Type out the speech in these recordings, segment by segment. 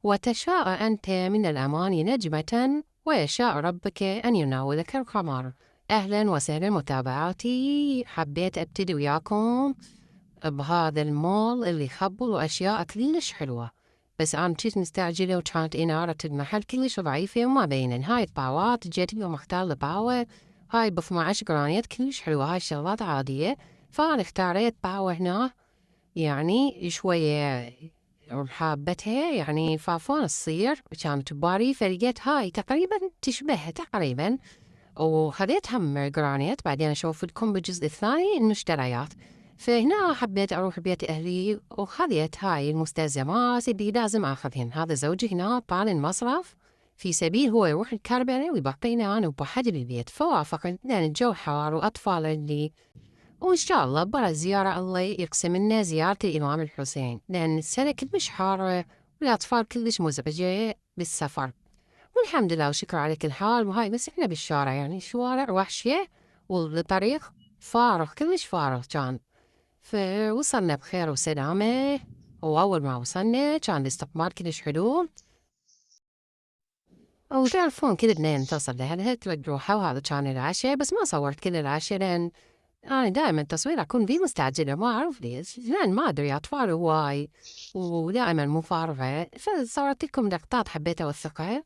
وتشاء أنت من الأمان نجمة ويشاء ربك أن يناولك القمر. أهلا وسهلا متابعاتي، حبيت أبتدي وياكم بهذا المول اللي يخبل أشياء كلش حلوة، بس أنا جيت مستعجلة وكانت إنارة المحل كلش ضعيفة وما بينن. هاي الطاوات جيت اليوم أختار الباوة هاي ب12 جرانيت كلش حلوة، هاي شغلات عادية، فأنا اختاريت باوة هنا يعني شوية حابتها يعني فافون تصير، كانت ببالي فلقيت هاي تقريبا تشبه تقريبا، وخذيت هم جرانيت بعدين أشوف لكم بالجزء الثاني المشتريات. فهنا حبيت أروح بيت أهلي وخذيت هاي المستلزمات اللي لازم آخذهن. هذا زوجي هنا طال المصرف في سبيل هو يروح الكربلة ويبقينا أنا وبحد بالبيت، فوافقت لأن الجو حار وأطفال اللي، وإن شاء الله برا زيارة الله يقسم لنا زيارة الإمام الحسين، لأن السنة كلش حارة والأطفال كلش مزعجة بالسفر. والحمد لله وشكر على كل حال. وهاي بس إحنا بالشارع يعني الشوارع وحشية والطريق فارغ كلش فارغ كان. فوصلنا بخير وسلامة، وأول ما وصلنا كان الاستقبال كلش حلو، وتعرفون كلنا نتصل لأهلها توجهوا وهذا كان العشاء، بس ما صورت كل العشاء لأن أنا دائما تصوير أكون فيه مستعجلة ما أعرف ليش، لأن ما أدري أطفال هواي ودائما مفارغة، فصورت لكم لقطات حبيت أوثقها.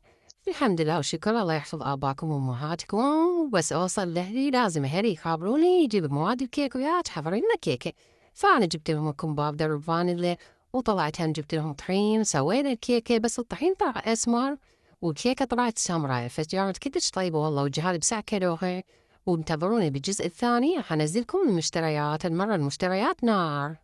الحمد لله وشكر الله يحفظ آباكم وأمهاتكم. بس أوصل لأهلي لازم أهلي يخابروني يجيب مواد الكيك ويا تحضرين لنا كيكة، فأنا جبت لهم كمباب درب فانيلا وطلعت هم جبت لهم طحين، سوينا الكيكة بس الطحين طلع أسمر والكيكة طلعت سمراء، فجارت كلش طيبة والله وجهاد بساعة كيلوها. وانتظروني بالجزء الثاني حنزلكم المشتريات، المرة المشتريات نار.